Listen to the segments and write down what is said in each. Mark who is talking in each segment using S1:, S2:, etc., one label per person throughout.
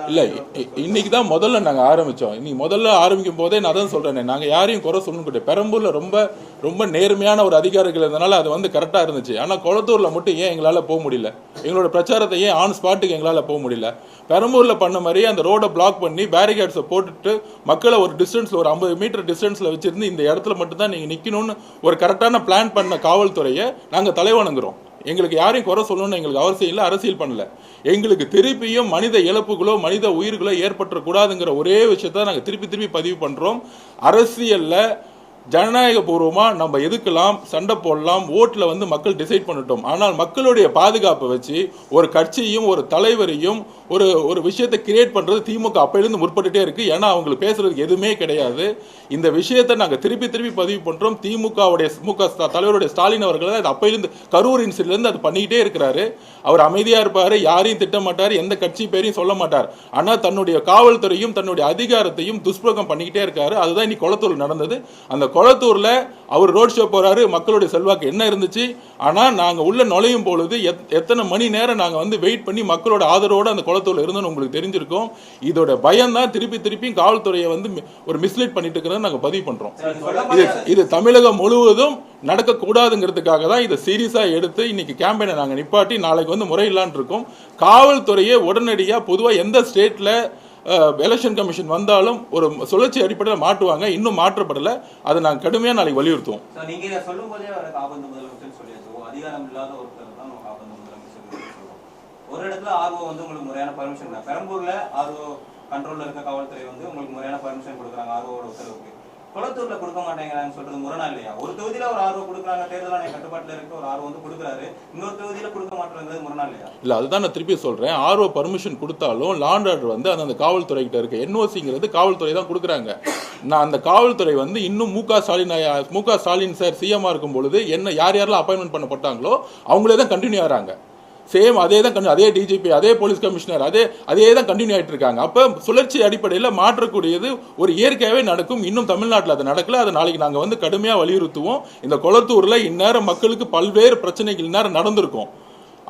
S1: இல்லை, இன்னைக்கு தான் முதல்ல நாங்கள் ஆரம்பித்தோம். இன்னைக்கு முதல்ல ஆரம்பிக்கும் போதே நான் தான் சொல்கிறேன், நாங்கள் யாரையும் குறை சொல்லணும். பெரம்பூரில் ரொம்ப ரொம்ப நேர்மையான ஒரு அதிகாரிகள் இருந்தனால அது வந்து கரெக்டாக இருந்துச்சு. ஆனால் கொளத்தூரில் மட்டும் ஏன் எங்களால் போக முடியல? எங்களோட பிரச்சாரத்தை ஏன் ஆன் ஸ்பாட்டுக்கு எங்களால் போக முடியல? பெரம்பூரில் பண்ண மாதிரி அந்த ரோடை பிளாக் பண்ணி பேரிகேட்ஸை போட்டுட்டு மக்களை ஒரு டிஸ்டன்ஸில் ஒரு 50 மீட்டர் டிஸ்டன்ஸில் வச்சுருந்து இந்த இடத்துல மட்டும்தான் நீங்கள் நிற்கணும்னு ஒரு கரெக்டான பிளான் பண்ண காவல்துறையை நாங்கள் தலைவணங்குறோம். எங்களுக்கு யாரையும் குறை சொல்லணும்னு எங்களுக்கு அவசியம் இல்லை, அரசியல் பண்ணல. எங்களுக்கு திருப்பியும் மனித இழப்புகளோ மனித உயிர்களோ ஏற்பட்டக்கூடாதுங்கிற ஒரே விஷயத்த நாங்கள் திருப்பி பதிவு பண்ணுறோம். அரசியலில் ஜனநாயக பூர்வமாக நம்ம எதுக்கலாம், சண்டை போடலாம், ஓட்டில் வந்து மக்கள் டிசைட் பண்ணிட்டோம். ஆனால் மக்களுடைய பாதுகாப்பை வச்சு ஒரு கட்சியும் ஒரு தலைவரையும் ஒரு விஷயத்தை கிரியேட் பண்ணுறது திமுக அப்பையிலேருந்து முற்பட்டுட்டே இருக்குது. ஏன்னா அவங்களுக்கு பேசுறதுக்கு எதுவுமே கிடையாது. இந்த விஷயத்தை நாங்கள் திருப்பி பதிவு பண்ணுறோம். திமுகவுடைய தலைவருடைய ஸ்டாலின் அவர்கள் தான் அப்பையிலேருந்து கரூர் இன்சிடென்ட்லேருந்து அது பண்ணிக்கிட்டே இருக்கிறாரு. அவர் அமைதியாக இருப்பார், யாரையும் திட்டமாட்டார், எந்த கட்சி பேரையும் சொல்ல மாட்டார். ஆனால் தன்னுடைய காவல்துறையும் தன்னுடைய அதிகாரத்தையும் துஷ்பிரயோகம் பண்ணிக்கிட்டே இருக்காரு. அதுதான் இன்னைக்கு கொளத்தூர் நடந்தது. அந்த கொளத்தூர்ல அவர் ரோட் ஷோ போறாரு, மக்களுடைய செல்வாக்கு என்ன இருந்துச்சு. ஆனா நாங்க உள்ள நுழையும் பொழுது எத்தனை மணி நேரம் நாங்க வந்து வெயிட் பண்ணி மக்களோட ஆதரவோட அந்த கொளத்தூர்ல இருந்தோம்னு உங்களுக்கு தெரிஞ்சிருக்கும். இதோட பயம் தான் திருப்பி காவல்துறையை வந்து ஒரு மிஸ்லீட் பண்ணிட்டு இருக்கிறத நாங்க பதிவு பண்றோம். இது தமிழகம் முழுவதும் நடக்கக்கூடாதுங்கிறதுக்காக தான் இதை சீரியஸா எடுத்து இன்னைக்கு கேம்பெயினை நாங்க நிப்பாட்டி நாளைக்கு வந்து முறையில்லான்னு இருக்கோம். காவல்துறையை உடனடியாக பொதுவாக எந்த ஸ்டேட்ல எலெக்ஷன் கமிஷன் வந்தாலும் ஒரு சுழற்சி அடிப்படையில் மாட்டுவாங்க. இன்னும் மாற்றப்படலை. அதை நாங்கள் கடுமையாக நாளைக்கு வலியுறுத்துவோம்.
S2: நீங்க சொல்லும் போதே அதிகாரம் இல்லாத ஒரு இடத்துல ஆர்வோ வந்து உங்களுக்கு முறையான பர்மிஷன் தான். பெரம்பூர்ல ஆர்வோ கண்ட்ரோல்ல இருக்க காவல்துறை வந்து உங்களுக்கு முறையான பர்மிஷன் கொடுக்குறாங்க ஆர்வோட உத்தரவுக்கு. கொளத்தூர்ல கொடுக்க மாட்டேங்கிறாங்க சொல்றது முரணா இல்லையா? ஒரு தொகுதியில ஒரு ஆர்வம் கொடுக்குறாங்க, தேர்தல் ஆணைய கட்டுப்பாட்டுல இருக்க ஒரு ஆர்வம் வந்து கொடுக்குறாரு, இன்னொரு தொகுதியில கொடுக்க மாட்டேங்கிறது முரணா இல்லையா? இல்ல, அதுதான் நான் திருப்பி சொல்றேன். ஆர்வ பர்மிஷன் கொடுத்தாலும் லாண்ட் ஆர்டர் வந்து அந்த காவல்துறை கிட்ட இருக்கு. என்ஓசிங்கிறது காவல்துறை தான் கொடுக்குறாங்க. நான் அந்த காவல்துறை வந்து இன்னும் மு க ஸ்டாலின் சார் சிஎம்மா இருக்கும் பொழுது என்ன யாரெல்லாம் அப்பாயின்மெண்ட் பண்ணப்பட்டாங்களோ அவங்களே தான் கண்டினியூ ஆகிறாங்க. சேம் அதே தான் அதே டிஜிபி, அதே போலீஸ் கமிஷனர், அதே தான் கண்டினியூ ஆகிட்டு இருக்காங்க. அப்போ சுழற்சி அடிப்படையில் மாற்றக்கூடியது ஒரு இயற்கையாகவே நடக்கும். இன்னும் தமிழ்நாட்டில் அது நடக்கல. அதை நாளைக்கு நாங்கள் வந்து கடுமையாக வலியுறுத்துவோம். இந்த கொளத்தூரில் இந்நேரம் மக்களுக்கு பல்வேறு பிரச்சனைகள் இந்நேரம் நடந்திருக்கும்.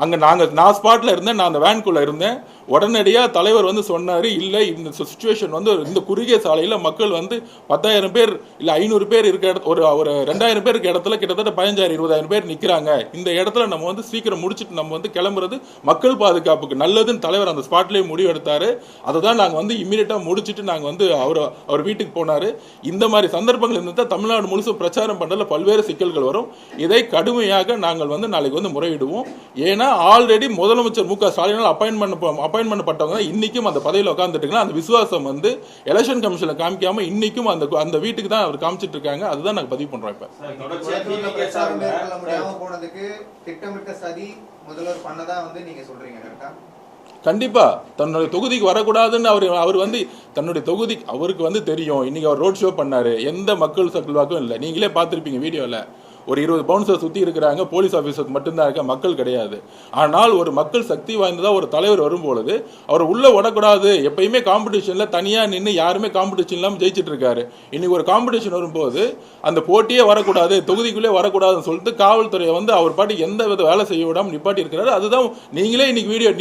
S2: அங்கே நான் ஸ்பாட்டில் இருந்தேன், நான் அந்த வேன்குள்ளே இருந்தேன். உடனடியாக தலைவர் வந்து சொன்னார், இல்லை இந்த சுச்சுவேஷன் வந்து இந்த குறுகிய சாலையில் மக்கள் வந்து 10,000 பேர் இல்லை 500 பேர் இருக்க ஒரு 2,000 பேர் இருக்க இடத்துல கிட்டத்தட்ட 15,000-20,000 பேர் நிற்கிறாங்க. இந்த இடத்துல நம்ம வந்து சீக்கிரம் முடிச்சுட்டு நம்ம வந்து கிளம்புறது மக்கள் பாதுகாப்புக்கு நல்லதுன்னு தலைவர் அந்த ஸ்பாட்லேயே முடிவு எடுத்தார். அதை தான் நாங்கள் வந்து இம்மீடியட்டாக முடிச்சுட்டு நாங்கள் வந்து அவர் வீட்டுக்கு போனார். இந்த மாதிரி சந்தர்ப்பங்கள் இருந்தால் தமிழ்நாடு முழுசும் பிரச்சாரம் பண்ணுறதுல பல்வேறு சிக்கல்கள் வரும். இதை கடுமையாக நாங்கள் வந்து நாளைக்கு வந்து முறையிடுவோம். ஏன்னா ஆல்ரெடி முதலமைச்சர் மு க ஸ்டாலினால் அப்பாயின்ட் பண்ணப்பட்டவங்க இன்னைக்கும் அந்த பதவியில் உட்கார்ந்துட்டு இருக்காங்க. அந்த விசுவாசம் வந்து எலெக்ஷன் கமிஷன்ல காமிக்காம இன்னைக்கும் அந்த வீட்டுக்கு தான் அவர் காமிச்சிட்டு இருக்காங்க. அதுதான் நாங்கள் பதிவு பண்றோம். இப்ப கண்டிப்பா தன்னுடைய தொகுதிக்கு வரக்கூடாதுன்னு அவர் வந்து தன்னுடைய தொகுதி அவருக்கு வந்து தெரியும். இன்னைக்கு அவர் ரோட் ஷோ பண்ணாரு, எந்த மக்கள் செல்வாக்கும் இல்லை. நீங்களே பார்த்துருப்பீங்க வீடியோவில். ஒரு 20 பவுன்சர் சுற்றி இருக்கிறாங்க, போலீஸ் ஆஃபீஸர் மட்டும்தான் இருக்க, மக்கள் கிடையாது. ஆனால் ஒரு மக்கள் சக்தி வாய்ந்ததாக ஒரு தலைவர் வரும்பொழுது அவர் உள்ளே விடக்கூடாது. எப்பயுமே காம்படிஷனில் தனியாக நின்று யாருமே காம்படிஷன் இல்லாமல் ஜெயிச்சிட்டு இருக்காரு. இன்னைக்கு ஒரு காம்படிஷன் வரும்போது அந்த போட்டியே வரக்கூடாது, தொகுதிக்குள்ளே வரக்கூடாதுன்னு சொல்லிட்டு காவல்துறையை வந்து அவர் பாட்டி எந்த வித வேலை செய்ய விடாமல் நிப்பாட்டி இருக்கிறாரு. அதுதான் நீங்களே இன்னைக்கு வீடியோ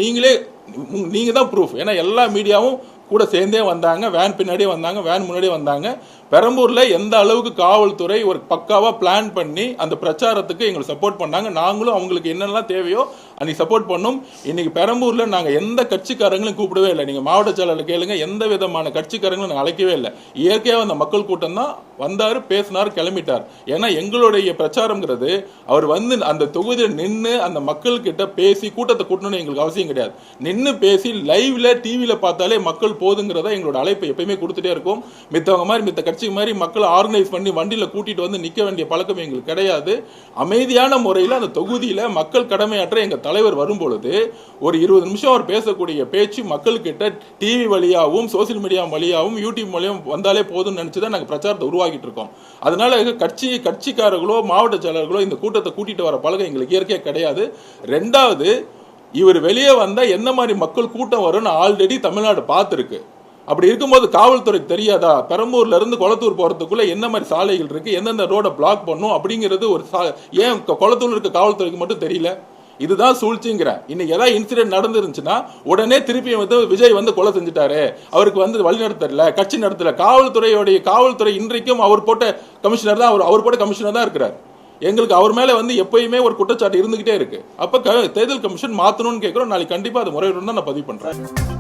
S2: நீங்க தான் ப்ரூஃப். ஏன்னா எல்லா மீடியாவும் கூட சேர்ந்தே வந்தாங்க, வேன் பின்னாடியே வந்தாங்க, வேன் முன்னாடியே வந்தாங்க. பெரம்பூர்ல எந்த அளவுக்கு காவல்துறை ஒரு பக்காவா பிளான் பண்ணி அந்த பிரச்சாரத்துக்கு எங்களுக்கு சப்போர்ட் பண்ணாங்க. நாங்களும் அவங்களுக்கு என்னெல்லாம் தேவையோ அன்னைக்கு சப்போர்ட் பண்ணோம். இன்னைக்கு பெரம்பூர்ல நாங்க எந்த கட்சிக்காரங்களும் கூப்பிடவே இல்லை. நீங்க மாவட்ட செயலாளர் கேளுங்க, எந்த விதமான கட்சிக்காரங்களும் நாங்கள் அழைக்கவே இல்லை. இயற்கையாக அந்த மக்கள் கூட்டம் தான் வந்தாரு, பேசினார், கிளம்பிட்டார். ஏன்னா எங்களுடைய பிரச்சாரம்ங்கிறது அவர் வந்து அந்த தொகுதியில் நின்று அந்த மக்கள் கிட்ட பேசி கூட்டத்தை கூட்டணும்னு எங்களுக்கு அவசியம் கிடையாது. நின்று பேசி லைவ்ல டிவியில பார்த்தாலே மக்கள் போதுங்கிறத எங்களோட அழைப்பு எப்பயுமே கொடுத்துட்டே இருக்கும். மித்தவங்க மாதிரி மித்த கட்சி மாதிரி மக்களை ஆர்கனைஸ் பண்ணி வண்டியில் கூட்டிட்டு வந்து நிற்க வேண்டிய பழக்கம் எங்களுக்கு கிடையாது. அமைதியான முறையில் அந்த தொகுதியில் மக்கள் கடமையாற்ற எங்கள் தலைவர் வரும்பொழுது ஒரு 20 நிமிஷம் அவர் பேசக்கூடிய பேச்சு மக்கள்கிட்ட டிவி வழியாகவும் சோசியல் மீடியா வழியாகவும் யூடியூப் வழியாகவும் வந்தாலே போதும்னு நினைச்சு தான் நாங்கள் பிரச்சாரத்தை உருவாக்கிட்டு இருக்கோம். அதனால கட்சிக்காரர்களோ மாவட்ட செயலர்களோ இந்த கூட்டத்தை கூட்டிட்டு வர பழக்கம் எங்களுக்கு இயற்கையாக கிடையாது. ரெண்டாவது, இவர் வெளியே வந்தா என்ன மாதிரி மக்கள் கூட்டம் வரும்னு ஆல்ரெடி தமிழ்நாடு பார்த்துருக்கு. அப்படி இருக்கும்போது காவல்துறைக்கு தெரியாதா பெரம்பூர்ல இருந்து கொளத்தூர் போறதுக்குள்ள என்ன மாதிரி சாலைகள் இருக்கு, எந்தெந்த ரோட பிளாக் பண்ணும் அப்படிங்கிறது ஏன் கொளத்தூர் இருக்க காவல்துறைக்கு மட்டும் தெரியல? இதுதான் சூழ்ச்சிங்கிறேன். இன்னைக்கு ஏதாவது இன்சிடென்ட் நடந்துருந்துச்சுன்னா உடனே திருப்பி வந்து விஜய் வந்து கொலை செஞ்சுட்டாரு, அவருக்கு வந்து வழி நடத்தல, கட்சி நடத்தல. காவல்துறை இன்றைக்கும் அவர் போட்ட கமிஷனர் தான், அவர் போட்ட கமிஷனர் தான் இருக்கிறார். எங்களுக்கு அவர் மேல வந்து எப்பயுமே ஒரு குற்றச்சாட்டு இருந்துகிட்டே இருக்கு. அப்ப தேர்தல் கமிஷன் மாத்தணும்னு கேட்கிறோம். நாளைக்கு கண்டிப்பா அது முறையுடன் தான் நான் பதிவு பண்றேன்.